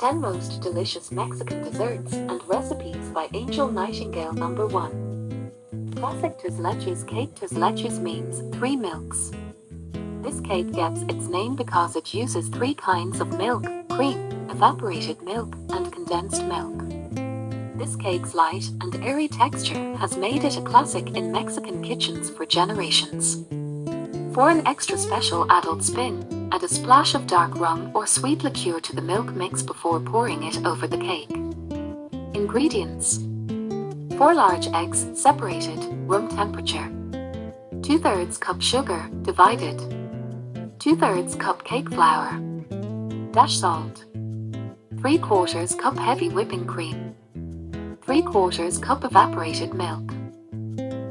10 Most Delicious Mexican Desserts and Recipes by Angel Nightingale. Number 1. Classic Tres Leches Cake. Tres Leches means 3 milks. This cake gets its name because it uses 3 kinds of milk: cream, evaporated milk, and condensed milk. This cake's light and airy texture has made it a classic in Mexican kitchens for generations. For an extra special adult spin, add a splash of dark rum or sweet liqueur to the milk mix before pouring it over the cake. Ingredients: 4 large eggs, separated, room temperature. 2/3 cup sugar, divided. 2/3 cup cake flour. Dash salt. 3/4 cup heavy whipping cream. 3/4 cup evaporated milk.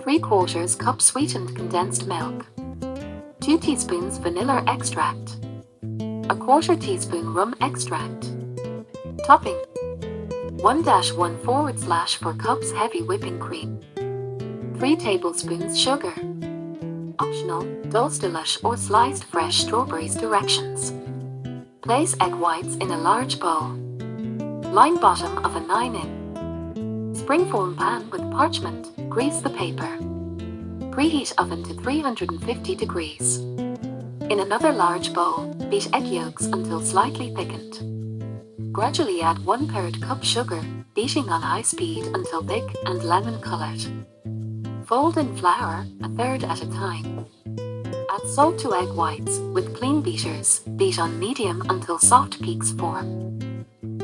3/4 cup sweetened condensed milk. 2 teaspoons vanilla extract. 1/4 teaspoon rum extract. Topping: 1-1/4 cups heavy whipping cream. 3 tablespoons sugar. Optional, dulce de leche or sliced fresh strawberries. Directions: place egg whites in a large bowl. Line bottom of a 9-in springform pan with parchment, grease the paper. Preheat oven to 350 degrees. In another large bowl, beat egg yolks until slightly thickened. Gradually add 1/3 cup sugar, beating on high speed until thick and lemon-colored. Fold in flour, 1/3 at a time. Add salt to egg whites with clean beaters, beat on medium until soft peaks form.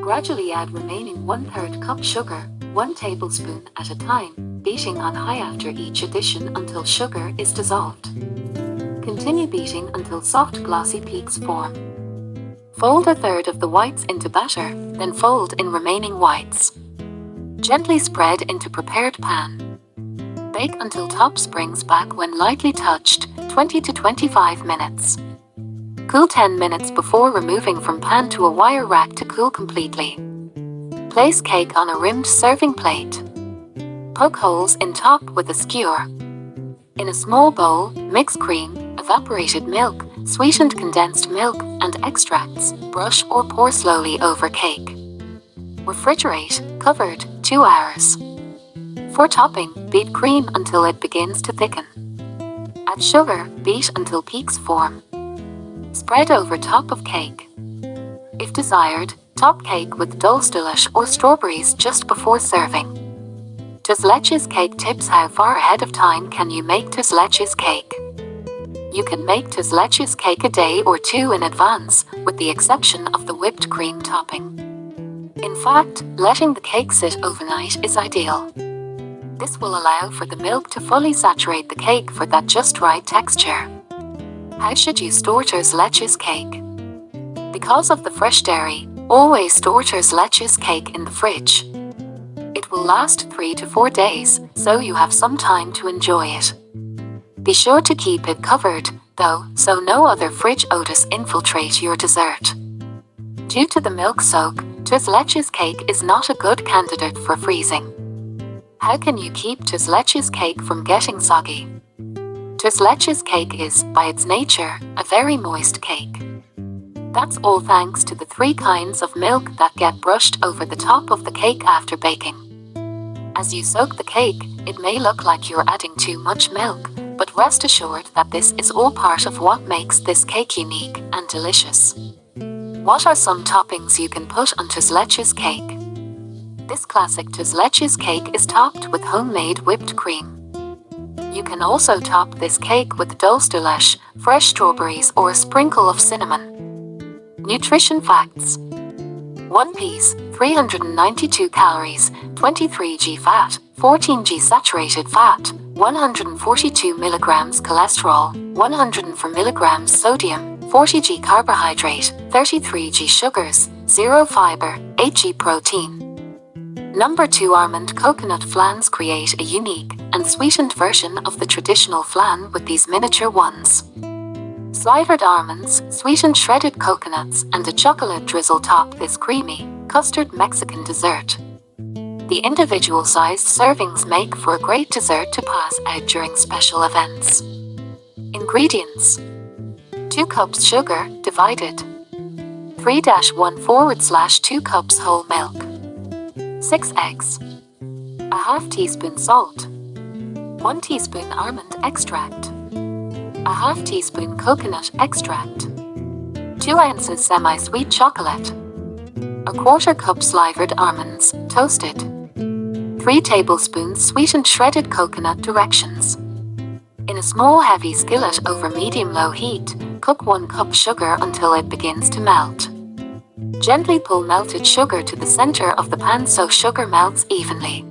Gradually add remaining 1/3 cup sugar, 1 tablespoon at a time, beating on high after each addition until sugar is dissolved. Continue beating until soft glossy peaks form. Fold 1/3 of the whites into batter, then fold in remaining whites. Gently spread into prepared pan. Bake until top springs back when lightly touched, 20 to 25 minutes. Cool 10 minutes before removing from pan to a wire rack to cool completely. Place cake on a rimmed serving plate. Poke holes in top with a skewer. In a small bowl, mix cream, evaporated milk, sweetened condensed milk, and extracts. Brush or pour slowly over cake. Refrigerate, covered, 2 hours. For topping, beat cream until it begins to thicken. Add sugar, beat until peaks form. Spread over top of cake. If desired, top cake with dulce de leche or strawberries just before serving. Tres Leches Cake Tips: how far ahead of time can you make Tres Leches cake? You can make Tres Leches cake a day or 2 in advance, with the exception of the whipped cream topping. In fact, letting the cake sit overnight is ideal. This will allow for the milk to fully saturate the cake for that just right texture. How should you store Tres Leches cake? Because of the fresh dairy, always store Tres Leches cake in the fridge. It will last 3 to 4 days, so you have some time to enjoy it. Be sure to keep it covered, though, so no other fridge odors infiltrate your dessert. Due to the milk soak, Tres Leches cake is not a good candidate for freezing. How can you keep Tres Leches cake from getting soggy? Tres Leches cake is, by its nature, a very moist cake. That's all thanks to the 3 kinds of milk that get brushed over the top of the cake after baking. As you soak the cake, it may look like you're adding too much milk, but rest assured that this is all part of what makes this cake unique and delicious. What are some toppings you can put on Tres Leches cake? This classic Tres Leches cake is topped with homemade whipped cream. You can also top this cake with dulce de leche, fresh strawberries, or a sprinkle of cinnamon. Nutrition facts: 1 piece, 392 calories, 23 g fat, 14 g saturated fat, 142 milligrams cholesterol, 104 milligrams sodium, 40 g carbohydrate, 33 g sugars, 0 fiber, 8 g protein. Number 2. Almond coconut flans. Create a unique and sweetened version of the traditional flan with these miniature ones. Slivered almonds, sweetened shredded coconuts, and a chocolate drizzle top this creamy, custard Mexican dessert. The individual sized servings make for a great dessert to pass out during special events. Ingredients: 2 cups sugar, divided. 3-1/2 cups whole milk. 6 eggs. A half teaspoon salt. 1 teaspoon almond extract. A half teaspoon coconut extract. 2 ounces semi-sweet chocolate. A quarter cup slivered almonds, toasted. 3 tablespoons sweetened shredded coconut. Directions. In a small heavy skillet over medium-low heat, cook 1 cup sugar until it begins to melt. Gently pull melted sugar to the center of the pan so sugar melts evenly.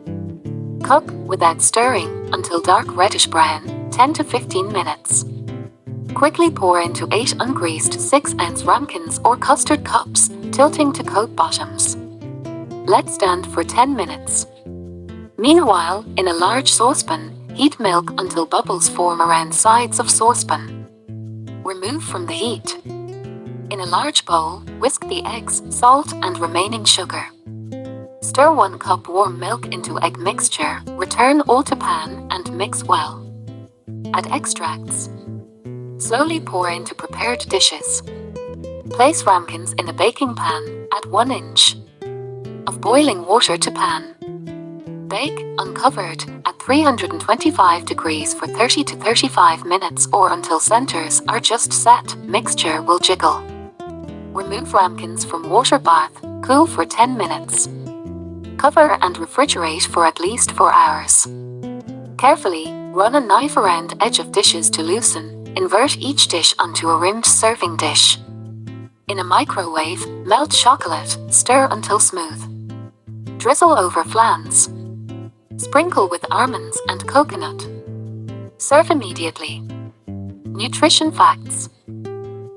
Cook, without stirring, until dark reddish brown, 10 to 15 minutes. Quickly pour into 8 ungreased 6-ounce ramekins or custard cups, tilting to coat bottoms. Let stand for 10 minutes. Meanwhile, in a large saucepan, heat milk until bubbles form around sides of saucepan. Remove from the heat. In a large bowl, whisk the eggs, salt, and remaining sugar. Stir 1 cup warm milk into egg mixture, return all to pan, and mix well. Add extracts. Slowly pour into prepared dishes. Place ramekins in a baking pan, add 1 inch of boiling water to pan. Bake, uncovered, at 325 degrees for 30 to 35 minutes or until centers are just set, mixture will jiggle. Remove ramekins from water bath, cool for 10 minutes. Cover and refrigerate for at least 4 hours. Carefully, run a knife around edge of dishes to loosen. Invert each dish onto a rimmed serving dish. In a microwave, melt chocolate, stir until smooth. Drizzle over flans. Sprinkle with almonds and coconut. Serve immediately. Nutrition facts.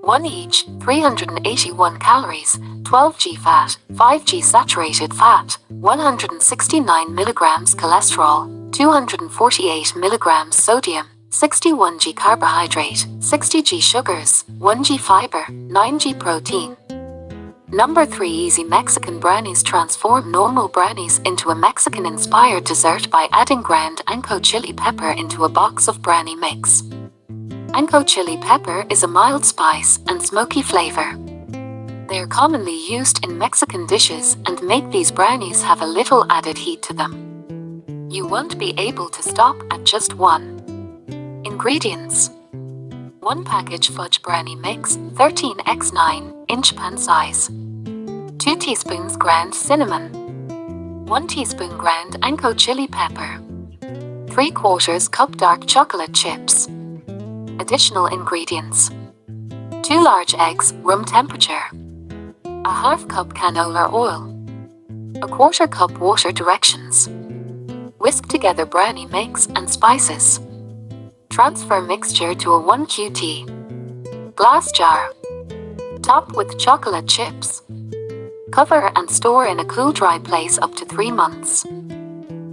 1 each, 381 calories, 12g fat, 5g saturated fat, 169 milligrams cholesterol, 248 milligrams sodium, 61g carbohydrate, 60g sugars, 1g fiber, 9g protein. Number 3 easy Mexican brownies. Transform normal brownies into a Mexican-inspired dessert by adding ground ancho chili pepper into a box of brownie mix. Ancho chili pepper is a mild spice and smoky flavor. They are commonly used in Mexican dishes and make these brownies have a little added heat to them. You won't be able to stop at just one. Ingredients. 1 package fudge brownie mix, 13x9-inch pan size. 2 teaspoons ground cinnamon. 1 teaspoon ground ancho chili pepper. 3/4 cup dark chocolate chips. Additional ingredients. 2 large eggs, room temperature. A half cup canola oil. A 1/4 cup water. Directions. Whisk together brownie mix and spices. Transfer mixture to a 1 qt glass jar. Top with chocolate chips. Cover and store in a cool, dry place up to 3 months.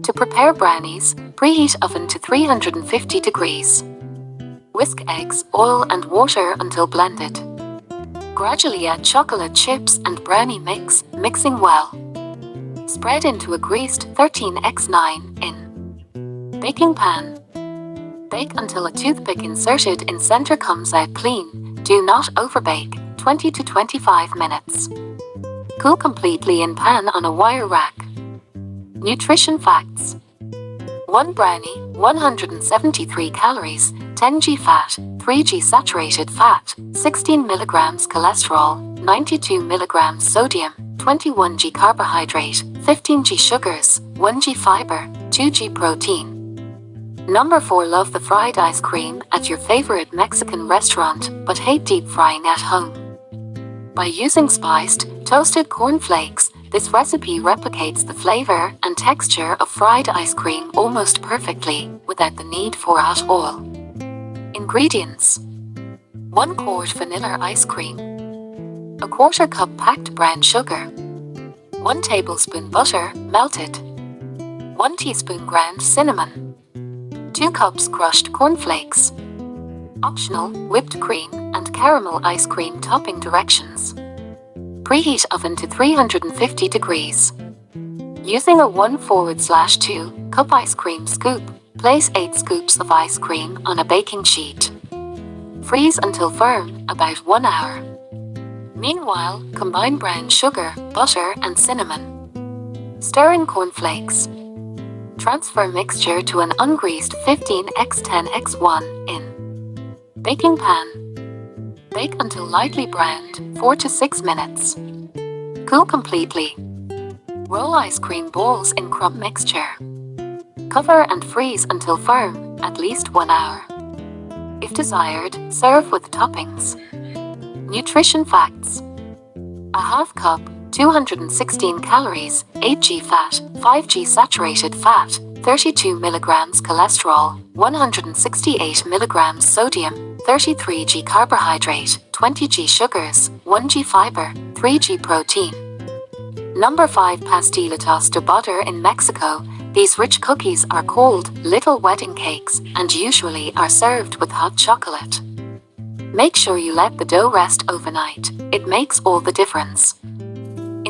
To prepare brownies, preheat oven to 350 degrees. Whisk eggs, oil and water until blended. Gradually add chocolate chips and brownie mix, mixing well. Spread into a greased 13x9-in baking pan. Bake until a toothpick inserted in center comes out clean. Do not overbake, 20 to 25 minutes. Cool completely in pan on a wire rack. Nutrition facts. 1 brownie, 173 calories, 10g fat, 3g saturated fat, 16 milligrams cholesterol, 92 milligrams sodium, 21g carbohydrate, 15g sugars, 1g fiber, 2g protein. Number 4 love the fried ice cream at your favorite Mexican restaurant, but hate deep frying at home. By using spiced, toasted corn flakes, this recipe replicates the flavor and texture of fried ice cream almost perfectly, without the need for hot oil. Ingredients. 1 quart vanilla ice cream. A 1/4 cup packed brown sugar. 1 tablespoon butter, melted. 1 teaspoon ground cinnamon. 2 cups crushed cornflakes. Optional, whipped cream and caramel ice cream topping. Directions. Preheat oven to 350 degrees. Using a 1/4/2 cup ice cream scoop, place 8 scoops of ice cream on a baking sheet. Freeze until firm, about 1 hour. Meanwhile, combine brown sugar, butter, and cinnamon. Stir in cornflakes. Transfer mixture to an ungreased 15x10x1 in baking pan. Bake until lightly browned, 4 to 6 minutes. Cool completely. Roll ice cream balls in crumb mixture. Cover and freeze until firm, at least 1 hour. If desired, serve with toppings. Nutrition facts. A half cup, 216 calories, 8g fat, 5g saturated fat, 32 milligrams cholesterol, 168 milligrams sodium, 33g carbohydrate, 20g sugars, 1g fiber, 3g protein. Number 5. Pastelitas de butter. In Mexico, these rich cookies are called little wedding cakes and usually are served with hot chocolate. Make sure you let the dough rest overnight. It makes all the difference.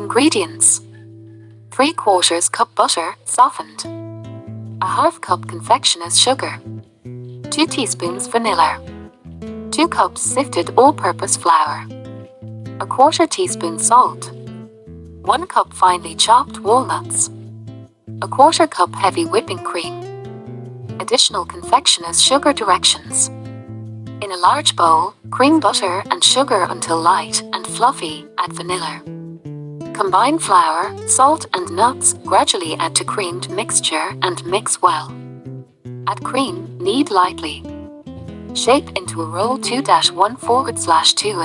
Ingredients: 3/4 cup butter, softened. A half cup confectioner's sugar. 2 teaspoons vanilla. 2 cups sifted all-purpose flour. 1/4 teaspoon salt. 1 cup finely chopped walnuts. 1/4 cup heavy whipping cream. Additional confectioner's sugar directions. In a large bowl, cream butter and sugar until light and fluffy, add vanilla. Combine flour, salt and nuts, gradually add to creamed mixture and mix well. Add cream, knead lightly. Shape into a roll 2-1/2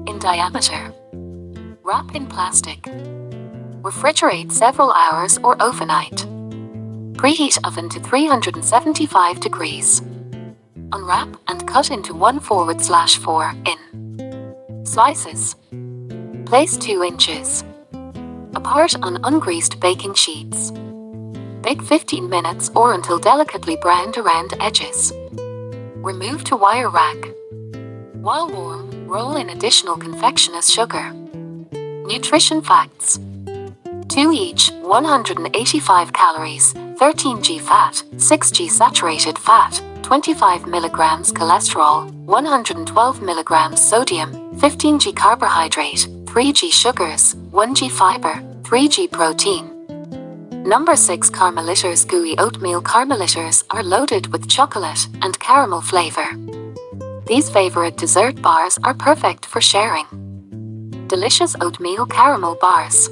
in diameter. Wrap in plastic. Refrigerate several hours or overnight. Preheat oven to 375 degrees. Unwrap and cut into 1/4 in slices. Place 2 inches apart on ungreased baking sheets. Bake 15 minutes or until delicately browned around edges. Remove to wire rack. While warm, roll in additional confectioner's sugar. Nutrition facts. 2 each, 185 calories, 13g fat, 6g saturated fat, 25 milligrams cholesterol, 112 milligrams sodium, 15g carbohydrate, 3g sugars, 1g fiber, 3g protein. Number 6. Carmelitas. Gooey oatmeal carmelitas are loaded with chocolate and caramel flavor. These favorite dessert bars are perfect for sharing. Delicious oatmeal caramel bars.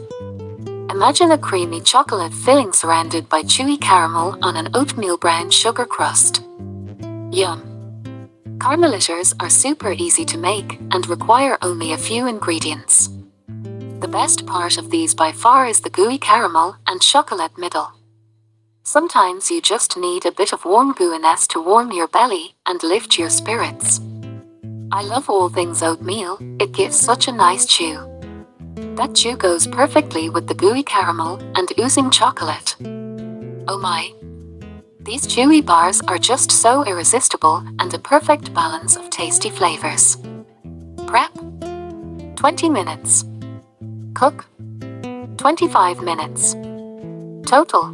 Imagine a creamy chocolate filling surrounded by chewy caramel on an oatmeal brown sugar crust. Yum! Carmelitas are super easy to make and require only a few ingredients. The best part of these by far is the gooey caramel and chocolate middle. Sometimes you just need a bit of warm gooiness to warm your belly and lift your spirits. I love all things oatmeal, it gives such a nice chew. That chew goes perfectly with the gooey caramel and oozing chocolate. Oh my! These chewy bars are just so irresistible and a perfect balance of tasty flavors. Prep: 20 minutes. Cook: 25 minutes. Total: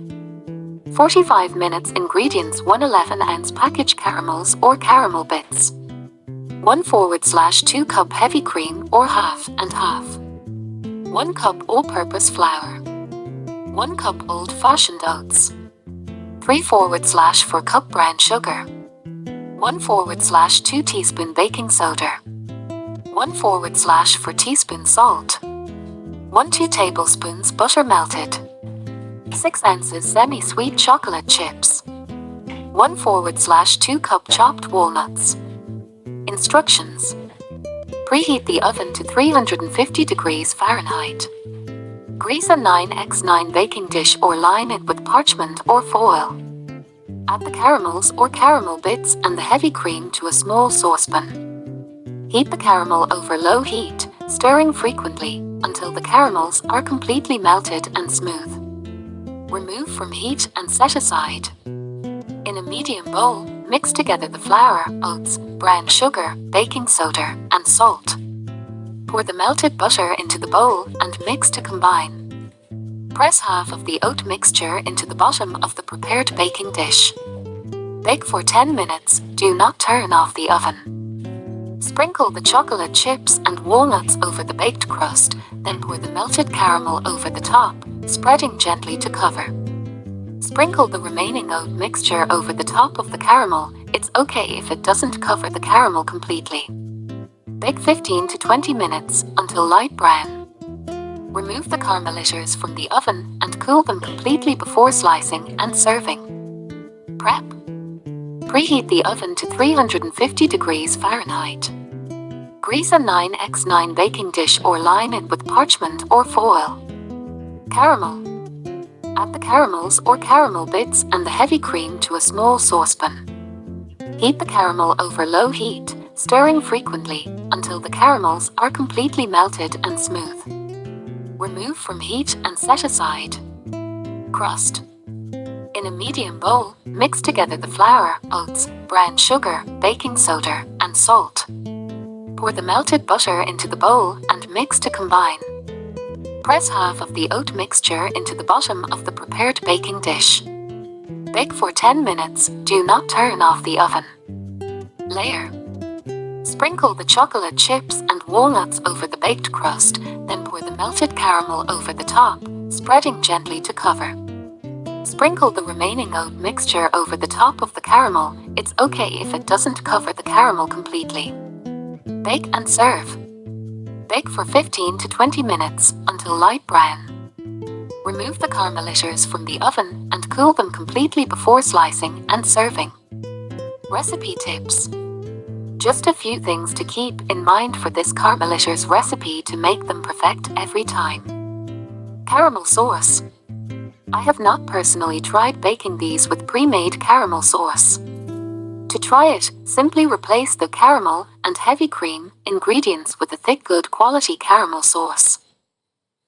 45 minutes. Ingredients: 1 11-ounce package caramels or caramel bits. 1/2 cup heavy cream or half and half. 1 cup all-purpose flour. 1 cup old-fashioned oats. 3/4 cup brown sugar. 1/4 teaspoon baking soda. 1/4 teaspoon salt. 2 tablespoons butter melted. 6 ounces semi-sweet chocolate chips. 1/2 cup chopped walnuts. Instructions: preheat the oven to 350 degrees Fahrenheit. Grease a 9x9 baking dish or line it with parchment or foil. Add the caramels or caramel bits and the heavy cream to a small saucepan. Heat the caramel over low heat, stirring frequently until the caramels are completely melted and smooth. Remove from heat and set aside. In a medium bowl, mix together the flour, oats, brown sugar, baking soda, and salt. Pour the melted butter into the bowl and mix to combine. Press half of the oat mixture into the bottom of the prepared baking dish. Bake for 10 minutes, do not turn off the oven. Sprinkle the chocolate chips and walnuts over the baked crust, then pour the melted caramel over the top, spreading gently to cover. Sprinkle the remaining oat mixture over the top of the caramel. It's okay if it doesn't cover the caramel completely. Bake 15 to 20 minutes until light brown. Remove the caramelizers from the oven and cool them completely before slicing and serving. Prep. Preheat the oven to 350 degrees Fahrenheit. Grease a 9x9 baking dish or line it with parchment or foil. Caramel. Add the caramels or caramel bits and the heavy cream to a small saucepan. Heat the caramel over low heat, stirring frequently until the caramels are completely melted and smooth. Remove from heat and set aside. Crust. In a medium bowl, mix together the flour, oats, brown sugar, baking soda, and salt. Pour the melted butter into the bowl and mix to combine. Press half of the oat mixture into the bottom of the prepared baking dish. Bake for 10 minutes, do not turn off the oven. Layer. Sprinkle the chocolate chips and walnuts over the baked crust, then pour the melted caramel over the top, spreading gently to cover. Sprinkle the remaining oat mixture over the top of the caramel. It's okay if it doesn't cover the caramel completely. Bake and serve. Bake for 15 to 20 minutes until light brown. Remove the caramelizers from the oven and cool them completely before slicing and serving. Recipe tips. Just a few things to keep in mind for this caramelizers recipe to make them perfect every time. Caramel sauce. I have not personally tried baking these with pre-made caramel sauce. To try it, simply replace the caramel and heavy cream ingredients with a thick good quality caramel sauce.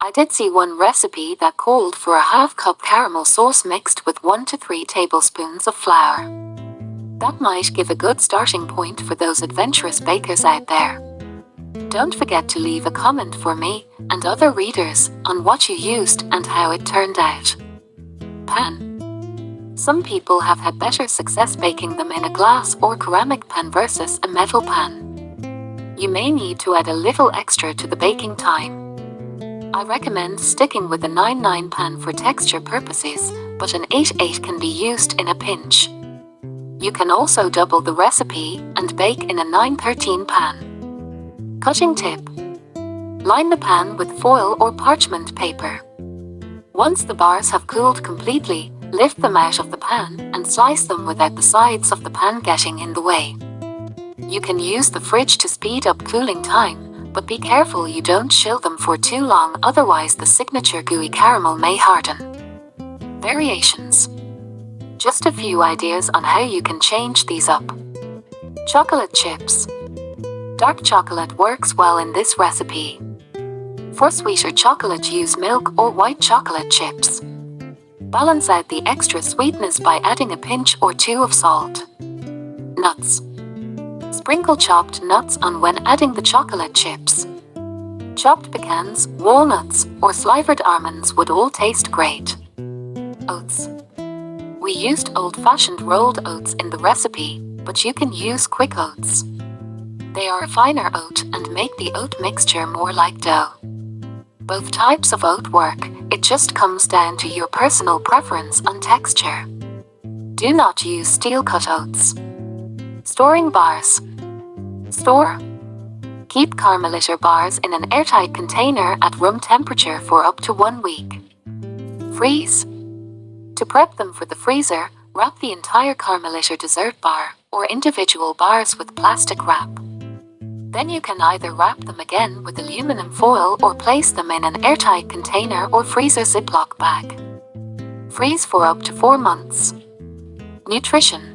I did see one recipe that called for a half-cup caramel sauce mixed with 1 to 3 tablespoons of flour. That might give a good starting point for those adventurous bakers out there. Don't forget to leave a comment for me and other readers on what you used and how it turned out. Pan. Some people have had better success baking them in a glass or ceramic pan versus a metal pan. You may need to add a little extra to the baking time. I recommend sticking with a 9-9 pan for texture purposes, but an 8-8 can be used in a pinch. You can also double the recipe and bake in a 9-13 pan. Cutting tip. Line the pan with foil or parchment paper. Once the bars have cooled completely, lift them out of the pan and slice them without the sides of the pan getting in the way. You can use the fridge to speed up cooling time, but be careful you don't chill them for too long, otherwise the signature gooey caramel may harden. Variations. Just a few ideas on how you can change these up. Chocolate chips. Dark chocolate works well in this recipe. For sweeter chocolate, use milk or white chocolate chips. Balance out the extra sweetness by adding a pinch or 2 of salt. Nuts. Sprinkle chopped nuts on when adding the chocolate chips. Chopped pecans, walnuts, or slivered almonds would all taste great. Oats. We used old-fashioned rolled oats in the recipe, but you can use quick oats. They are a finer oat and make the oat mixture more like dough. Both types of oat work, it just comes down to your personal preference on texture. Do not use steel-cut oats. Storing bars. Store. Keep caramelizer bars in an airtight container at room temperature for up to 1 week. Freeze. To prep them for the freezer, wrap the entire caramelizer dessert bar or individual bars with plastic wrap. Then you can either wrap them again with aluminum foil or place them in an airtight container or freezer Ziploc bag. Freeze for up to 4 months. Nutrition.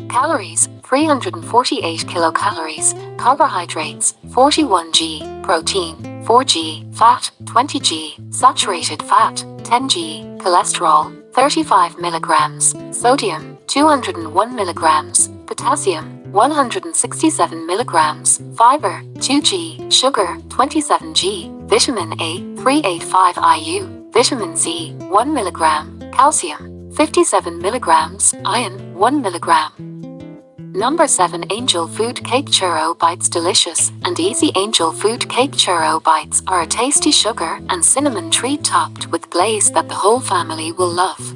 Calories, 348 kilocalories, carbohydrates, 41 g, protein, 4 g, fat, 20 g, saturated fat, 10 g, cholesterol, 35 milligrams, sodium, 201 milligrams, potassium, 167 milligrams, fiber, 2 g, sugar, 27 g, vitamin A, 385 IU, vitamin C, 1 milligram, calcium, 57 milligrams, iron, 1 milligram. Number 7. Angel Food Cake Churro Bites. Delicious and easy Angel Food Cake Churro Bites are a tasty sugar and cinnamon treat topped with glaze that the whole family will love.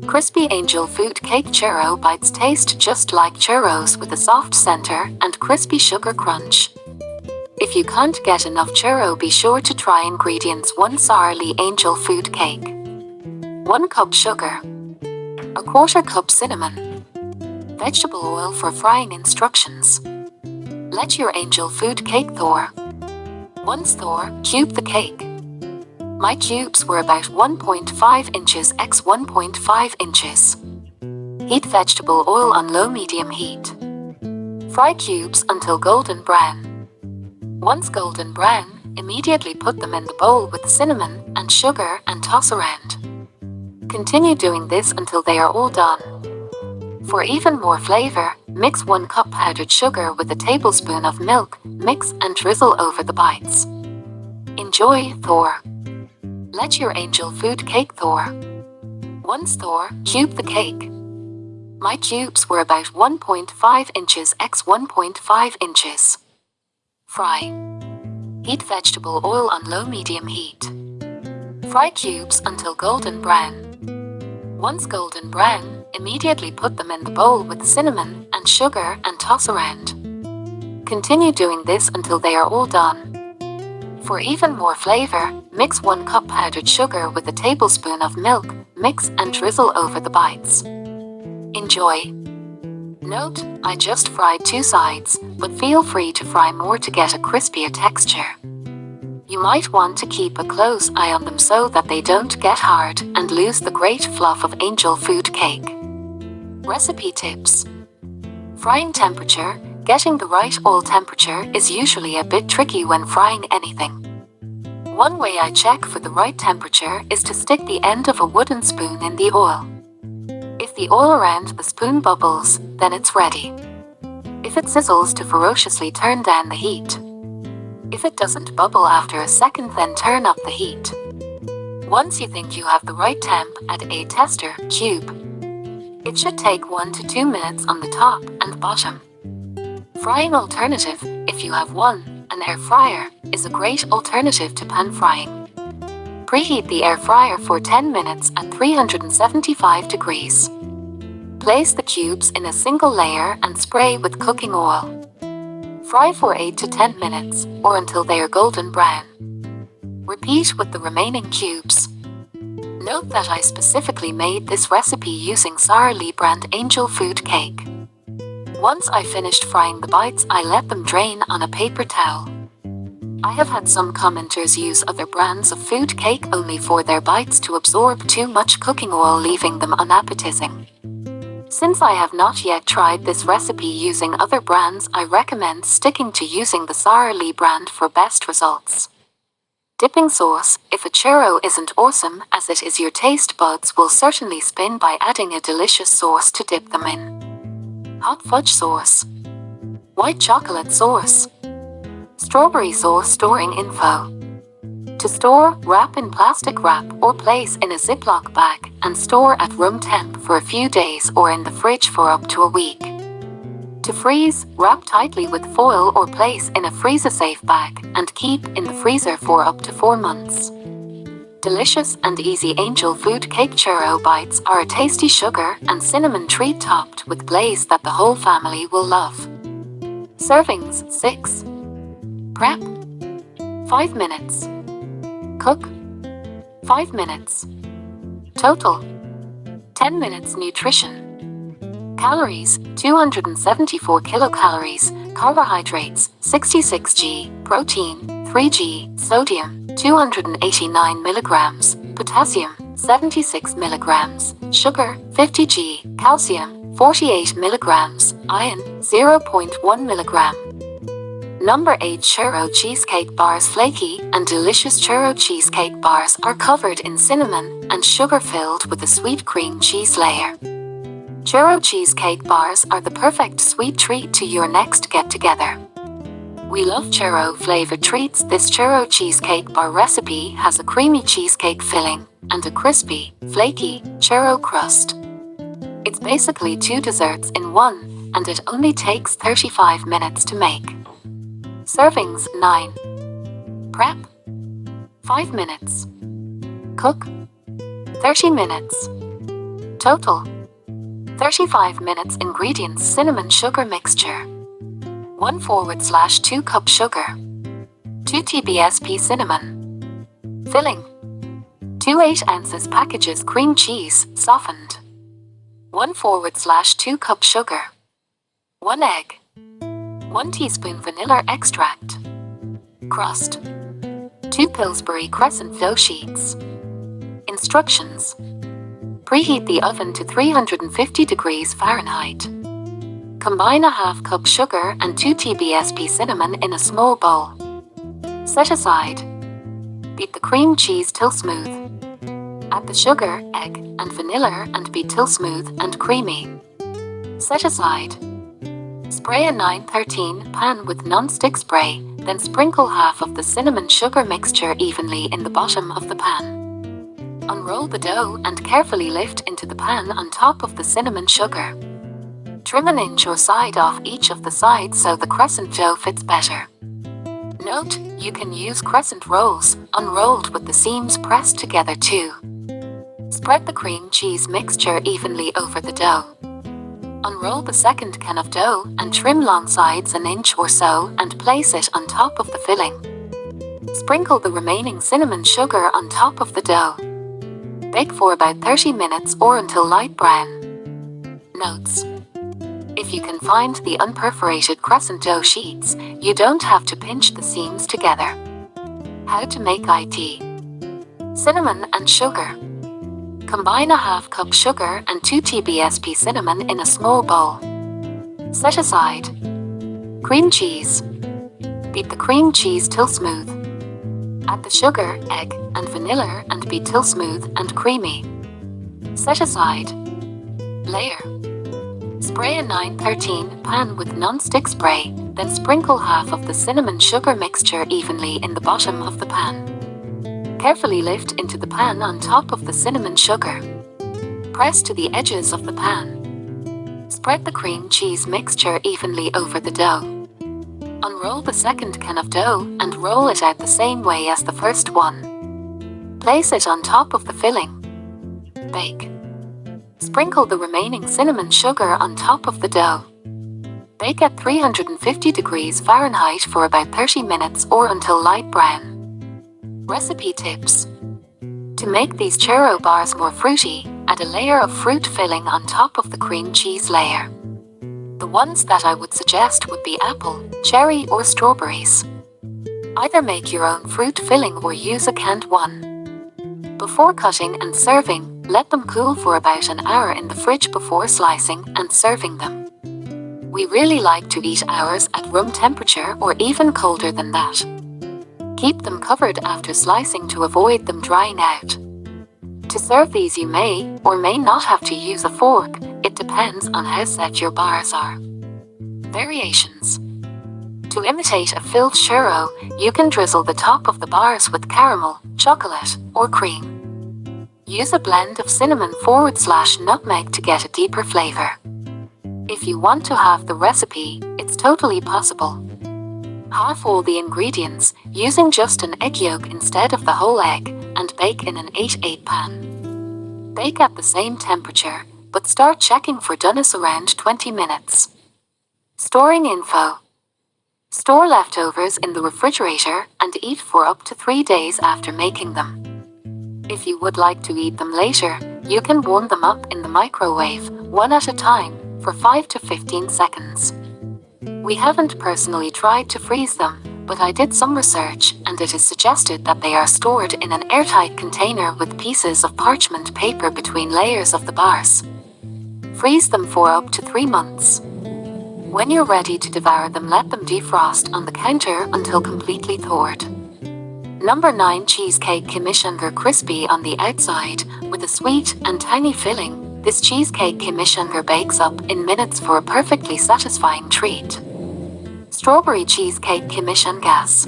Crispy Angel Food Cake Churro Bites taste just like churros with a soft center and crispy sugar crunch. If you can't get enough churro, be sure to try ingredients: 1 sourly Angel Food Cake, 1 cup sugar, 1/4 cup cinnamon, vegetable oil for frying. Instructions: let your Angel Food Cake thaw. Once thaw, cube the cake. My cubes were about 1.5 inches x 1.5 inches. Heat vegetable oil on low-medium heat. Fry cubes until golden brown. Once golden brown, immediately put them in the bowl with cinnamon and sugar and toss around. Continue doing this until they are all done. For even more flavor, mix 1 cup powdered sugar with a tablespoon of milk, mix and drizzle over the bites. Enjoy. Thaw. Let your Angel Food Cake thaw. Once thaw, cube the cake. My cubes were about 1.5 inches x 1.5 inches. Fry. Heat vegetable oil on low-medium heat. Fry cubes until golden brown. Once golden brown, immediately put them in the bowl with cinnamon and sugar and toss around. Continue doing this until they are all done. For even more flavor, mix 1 cup powdered sugar with a tablespoon of milk, mix and drizzle over the bites. Enjoy. Note, I just fried 2 sides, but feel free to fry more to get a crispier texture. You might want to keep a close eye on them so that they don't get hard and lose the great fluff of Angel Food Cake. Recipe tips. Frying temperature. Getting the right oil temperature is usually a bit tricky when frying anything. One way I check for the right temperature is to stick the end of a wooden spoon in the oil. If the oil around the spoon bubbles, then it's ready. If it sizzles, to ferociously turn down the heat. If it doesn't bubble after a second, then turn up the heat. Once you think you have the right temp, add a tester cube. It should take 1 to 2 minutes on the top and bottom. Frying alternative: if you have one, an air fryer is a great alternative to pan frying. Preheat the air fryer for 10 minutes at 375 degrees. Place the cubes in a single layer and spray with cooking oil. Fry for 8 to 10 minutes, or until they are golden brown. Repeat with the remaining cubes. Note that I specifically made this recipe using Sara Lee brand Angel Food Cake. Once I finished frying the bites, I let them drain on a paper towel. I have had some commenters use other brands of food cake only for their bites to absorb too much cooking oil, leaving them unappetizing. Since I have not yet tried this recipe using other brands, I recommend sticking to using the Sara Lee brand for best results. Dipping sauce: if a churro isn't awesome as it is, your taste buds will certainly spin by adding a delicious sauce to dip them in. Hot fudge sauce, white chocolate sauce, strawberry sauce. Storing info: to store, wrap in plastic wrap or place in a Ziploc bag and store at room temp for a few days or in the fridge for up to a week. To freeze, wrap tightly with foil or place in a freezer-safe bag and keep in the freezer for up to 4 months. Delicious and easy Angel Food Cake Churro Bites are a tasty sugar and cinnamon treat topped with glaze that the whole family will love. Servings: 6. Prep: 5 minutes. Cook: 5 minutes. Total: 10 minutes. Nutrition: calories: 274 kilocalories, carbohydrates: 66 g, protein: 3 g, sodium: 289 milligrams, potassium: 76 milligrams, sugar: 50 g, calcium: 48 milligrams, iron: 0.1 milligram. Number 8. Churro Cheesecake Bars. Flaky and delicious churro cheesecake bars are covered in cinnamon and sugar, filled with a sweet cream cheese layer. Churro cheesecake bars are the perfect sweet treat to your next get-together. We love churro flavored treats. This churro cheesecake bar recipe has a creamy cheesecake filling and a crispy, flaky churro crust. It's basically 2 desserts in one, and it only takes 35 minutes to make. Servings 9. Prep 5 minutes. Cook 30 minutes. Total 35 minutes. Ingredients: cinnamon sugar mixture 1/2 cup sugar, 2 TBSP cinnamon. Filling 2 8-ounce packages cream cheese, softened 1/2 cup sugar, 1 egg, 1 teaspoon vanilla extract. Crust 2 Pillsbury crescent dough sheets. Instructions: preheat the oven to 350 degrees Fahrenheit. Combine 1/2 cup sugar and 2 TBSP cinnamon in a small bowl. Set aside. Beat the cream cheese till smooth. Add the sugar, egg, and vanilla and beat till smooth and creamy. Set aside. Spray a 913 pan with non-stick spray, then sprinkle half of the cinnamon sugar mixture evenly in the bottom of the pan. Unroll the dough and carefully lift into the pan on top of the cinnamon sugar. Trim an inch or side off each of the sides so the crescent dough fits better. Note, you can use crescent rolls, unrolled with the seams pressed together too. Spread the cream cheese mixture evenly over the dough. Unroll the second can of dough and trim long sides an inch or so and place it on top of the filling. Sprinkle the remaining cinnamon sugar on top of the dough. Bake for about 30 minutes or until light brown. Notes: if you can find the unperforated crescent dough sheets, you don't have to pinch the seams together. How to make it: cinnamon and sugar. Combine 1/2 cup sugar and 2 TBSP cinnamon in a small bowl. Set aside. Cream cheese. Beat the cream cheese till smooth. Add the sugar, egg, and vanilla and beat till smooth and creamy. Set aside. Layer. Spray a 913 pan with non-stick spray, then sprinkle half of the cinnamon sugar mixture evenly in the bottom of the pan. Carefully lift into the pan on top of the cinnamon sugar. Press to the edges of the pan. Spread the cream cheese mixture evenly over the dough. Unroll the second can of dough and roll it out the same way as the first one. Place it on top of the filling. Bake. Sprinkle the remaining cinnamon sugar on top of the dough. Bake at 350 degrees Fahrenheit for about 30 minutes or until light brown. Recipe tips: to make these churro bars more fruity, add a layer of fruit filling on top of the cream cheese layer. The ones that I would suggest would be apple, cherry, or strawberries. Either make your own fruit filling or use a canned one. Before cutting and serving, let them cool for about an hour in the fridge before slicing and serving them. We really like to eat ours at room temperature or even colder than that. Keep them covered after slicing to avoid them drying out. To serve these, you may or may not have to use a fork. It depends on how set your bars are. Variations: to imitate a filled churro, you can drizzle the top of the bars with caramel, chocolate, or cream. Use a blend of cinnamon/nutmeg to get a deeper flavor. If you want to have the recipe, it's totally possible. Half all the ingredients, using just an egg yolk instead of the whole egg, and bake in an 8/8 pan. Bake at the same temperature, but start checking for doneness around 20 minutes. Storing info: store leftovers in the refrigerator and eat for up to 3 days after making them. If you would like to eat them later, you can warm them up in the microwave, one at a time, for 5 to 15 seconds. We haven't personally tried to freeze them, but I did some research and it is suggested that they are stored in an airtight container with pieces of parchment paper between layers of the bars. Freeze them for up to 3 months. When you're ready to devour them, let them defrost on the counter until completely thawed. Number 9. Cheesecake Commission. Crispy on the outside, with a sweet and tangy filling, this Cheesecake Commission bakes up in minutes for a perfectly satisfying treat. Strawberry Cheesecake Commission gas.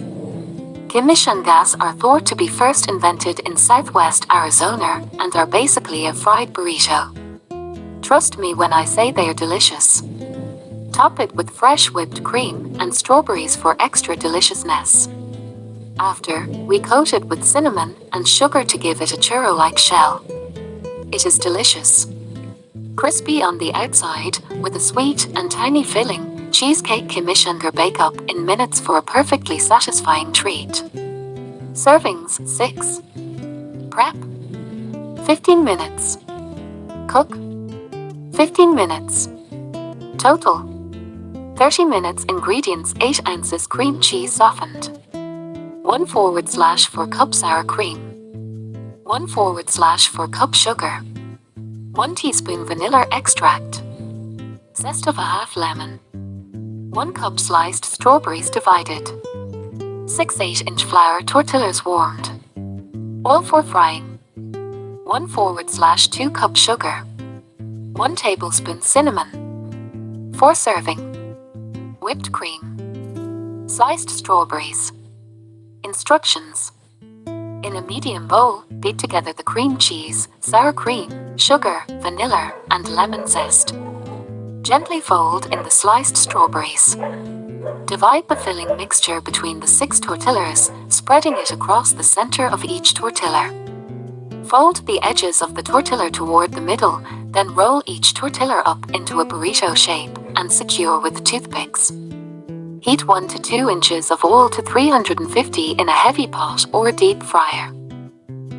Commission gas are thought to be first invented in southwest Arizona and are basically a fried burrito. Trust me when I say they are delicious. Top it with fresh whipped cream and strawberries for extra deliciousness. After, we coat it with cinnamon and sugar to give it a churro-like shell. It is delicious. Crispy on the outside, with a sweet and tangy filling, Cheesecake Commission bake up in minutes for a perfectly satisfying treat. Servings 6. Prep 15 minutes. Cook 15 minutes. Total 30 minutes. Ingredients: 8 ounces cream cheese softened, 1/4 cup sour cream, 1/4 cup sugar, 1 teaspoon vanilla extract, zest of a half lemon, 1 cup sliced strawberries divided, 6 8-inch flour tortillas warmed, oil for frying, 1/4/2 cup sugar, 1 tablespoon cinnamon, 4 serving, whipped cream, sliced strawberries. Instructions: in a medium bowl, beat together the cream cheese, sour cream, sugar, vanilla, and lemon zest. Gently fold in the sliced strawberries. Divide the filling mixture between the 6 tortillas, spreading it across the center of each tortilla. Fold the edges of the tortilla toward the middle, then roll each tortilla up into a burrito shape and secure with toothpicks. Heat 1 to 2 inches of oil to 350 in a heavy pot or deep fryer.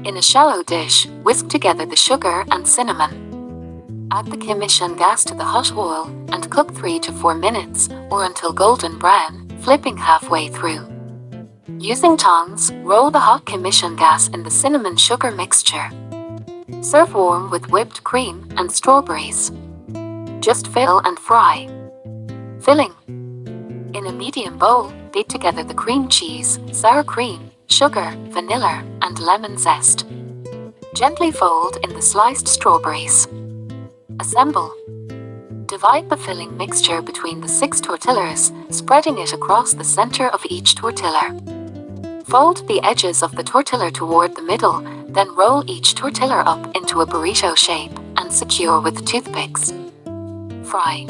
In a shallow dish, whisk together the sugar and cinnamon. Add the commission gas to the hot oil and cook 3 to 4 minutes or until golden brown, flipping halfway through. Using tongs, roll the hot commission gas in the cinnamon sugar mixture. Serve warm with whipped cream and strawberries. Just fill and fry. Filling: in a medium bowl, beat together the cream cheese, sour cream, sugar, vanilla, and lemon zest. Gently fold in the sliced strawberries. Assemble. Divide the filling mixture between the 6 tortillas, spreading it across the center of each tortilla. Fold the edges of the tortilla toward the middle, then roll each tortilla up into a burrito shape and secure with toothpicks. Fry.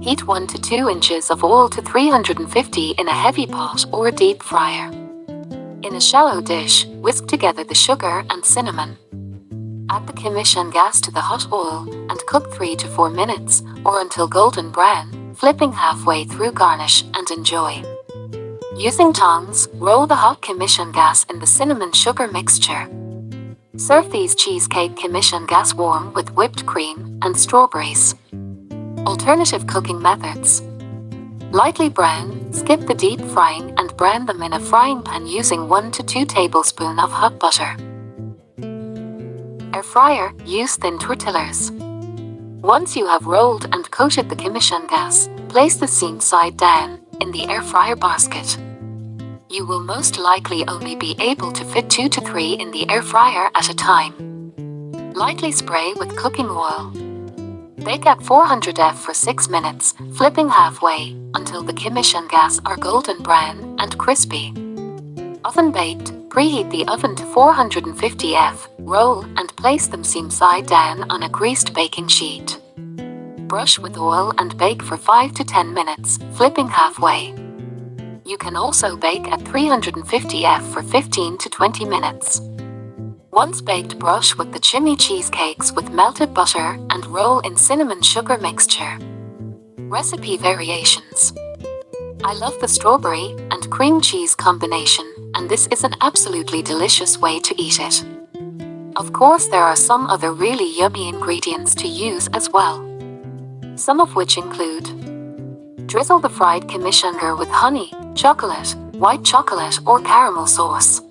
Heat 1 to 2 inches of oil to 350 in a heavy pot or deep fryer. In a shallow dish, whisk together the sugar and cinnamon. Add the commission gas to the hot oil and cook 3 to 4 minutes or until golden brown, flipping halfway through. Garnish and enjoy. Using tongs, roll the hot commission gas in the cinnamon sugar mixture. Serve these Cheesecake Commission gas warm with whipped cream and strawberries. Alternative cooking methods: lightly brown, skip the deep frying and brown them in a frying pan using 1 to 2 tablespoons of hot butter. Air fryer, use thin tortillas. Once you have rolled and coated the commission gas, place the seam side down in the air fryer basket. You will most likely only be able to fit 2 to 3 in the air fryer at a time. Lightly spray with cooking oil. Bake at 400 F for 6 minutes, flipping halfway, until the commission gas are golden brown and crispy. Oven baked, preheat the oven to 450 F, roll and place them seam side down on a greased baking sheet. Brush with oil and bake for 5 to 10 minutes, flipping halfway. You can also bake at 350 F for 15 to 20 minutes. Once baked, brush with the chimney cheesecakes with melted butter and roll in cinnamon sugar mixture. Recipe variations: I love the strawberry and cream cheese combination, and this is an absolutely delicious way to eat it. Of course, there are some other really yummy ingredients to use as well, some of which include: drizzle the fried commission with honey, chocolate, white chocolate, or caramel sauce.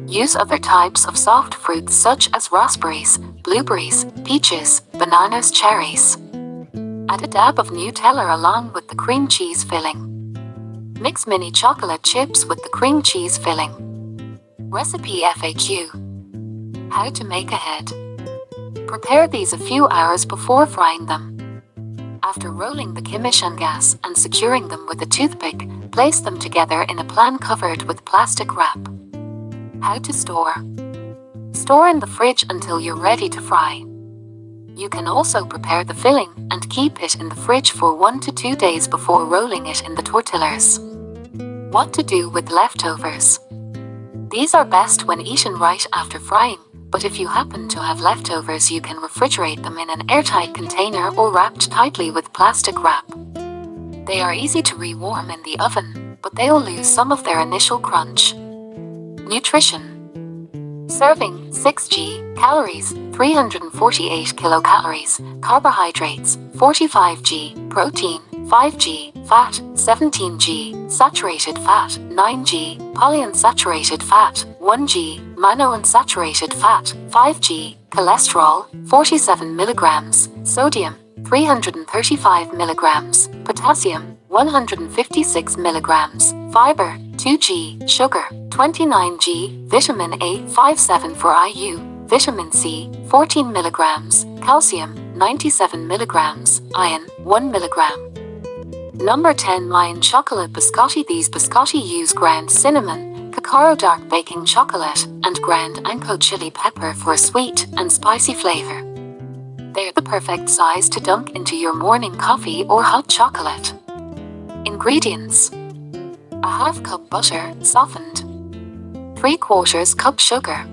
Use other types of soft fruits such as raspberries, blueberries, peaches, bananas, cherries. Add a dab of Nutella along with the cream cheese filling. Mix mini chocolate chips with the cream cheese filling. Recipe FAQ: how to make ahead. Prepare these a few hours before frying them. After rolling the commission gas and securing them with a toothpick, place them together in a pan covered with plastic wrap. How to store. Store in the fridge until you're ready to fry. You can also prepare the filling and keep it in the fridge for 1 to 2 days before rolling it in the tortillas. What to do with leftovers? These are best when eaten right after frying, but if you happen to have leftovers, you can refrigerate them in an airtight container or wrapped tightly with plastic wrap. They are easy to rewarm in the oven, but they'll lose some of their initial crunch. Nutrition. Serving 6g, calories 348 kilocalories, carbohydrates 45g, protein 5g, fat 17g, saturated fat 9g, polyunsaturated fat 1g, monounsaturated fat 5g, cholesterol 47 milligrams, sodium 335 milligrams, potassium 156 milligrams, fiber 2g, sugar 29g, vitamin A 57 for IU, vitamin C 14 milligrams, calcium 97 milligrams, iron 1 milligram. Number 10. Mayan chocolate biscotti. These biscotti use ground cinnamon, cacao dark baking chocolate, and ground ancho chili pepper for a sweet and spicy flavor. They're the perfect size to dunk into your morning coffee or hot chocolate. Ingredients: a half cup butter, softened, 3/4 cup sugar,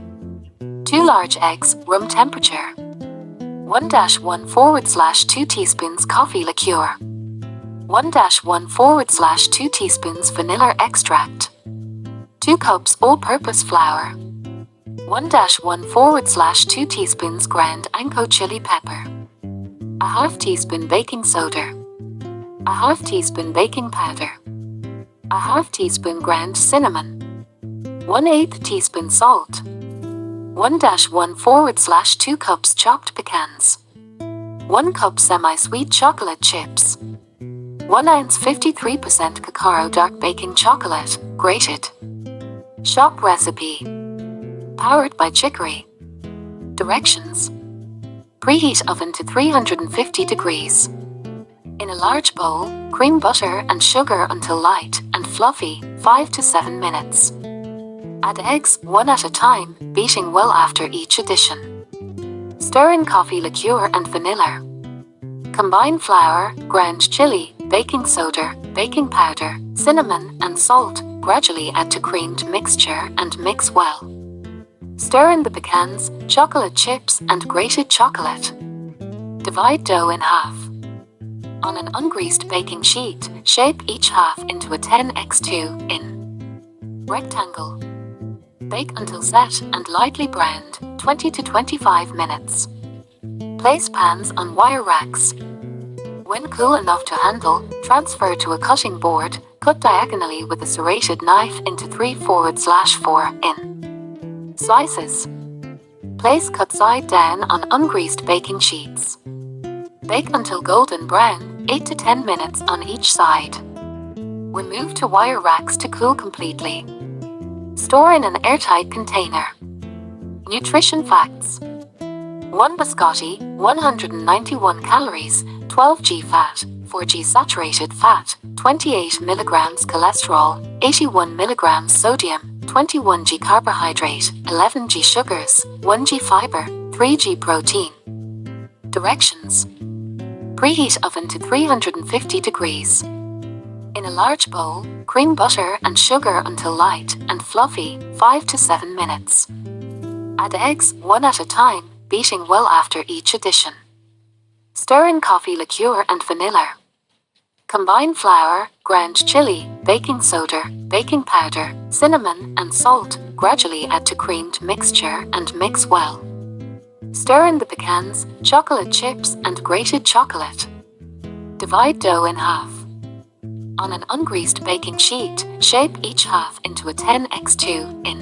2 large eggs, room temperature, 1-1/2 teaspoons coffee liqueur, 1-1/2 teaspoons vanilla extract, 2 cups all-purpose flour, 1-1/2 teaspoons ground ancho chili pepper, a half teaspoon baking soda, a half teaspoon baking powder, a half teaspoon ground cinnamon, 1/8 teaspoon salt, 1-1/2 cups chopped pecans, 1 cup semi-sweet chocolate chips, 1 ounce 53% cacao dark baking chocolate, grated. Shop recipe. Powered by chicory. Directions. Preheat oven to 350 degrees. In a large bowl, cream butter and sugar until light and fluffy, 5 to 7 minutes. Add eggs, one at a time, beating well after each addition. Stir in coffee liqueur and vanilla. Combine flour, ground chili, baking soda, baking powder, cinnamon, and salt. Gradually add to creamed mixture and mix well. Stir in the pecans, chocolate chips, and grated chocolate. Divide dough in half. On an ungreased baking sheet, shape each half into a 10x2 in rectangle. Bake until set and lightly browned, 20 to 25 minutes. Place pans on wire racks. When cool enough to handle, transfer to a cutting board. Cut diagonally with a serrated knife into 3/4 in slices. Place cut side down on ungreased baking sheets. Bake until golden brown, 8 to 10 minutes on each side. Remove to wire racks to cool completely. Store in an airtight container. Nutrition facts. 1 biscotti, 191 calories, 12g fat, 4g saturated fat, 28 milligrams cholesterol, 81 milligrams sodium, 21g carbohydrate, 11g sugars, 1g fiber, 3g protein. Directions. Preheat oven to 350 degrees. In a large bowl, cream butter and sugar until light and fluffy, 5 to 7 minutes. Add eggs, one at a time, beating well after each addition. Stir in coffee liqueur and vanilla. Combine flour, ground chili, baking soda, baking powder, cinnamon, and salt. Gradually add to creamed mixture and mix well. Stir in the pecans, chocolate chips, and grated chocolate. Divide dough in half. On an ungreased baking sheet, shape each half into a 10x2 in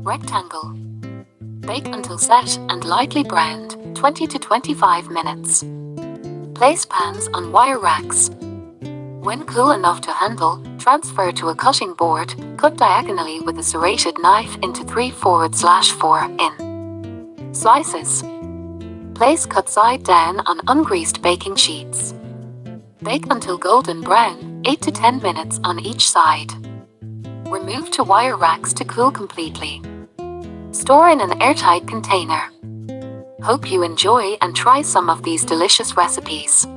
rectangle. Bake until set and lightly browned, 20 to 25 minutes. Place pans on wire racks. When cool enough to handle, transfer to a cutting board. Cut diagonally with a serrated knife into 3/4 in slices. Place cut side down on ungreased baking sheets. Bake until golden brown, 8 to 10 minutes on each side. Remove to wire racks to cool completely. Store in an airtight container. Hope you enjoy and try some of these delicious recipes.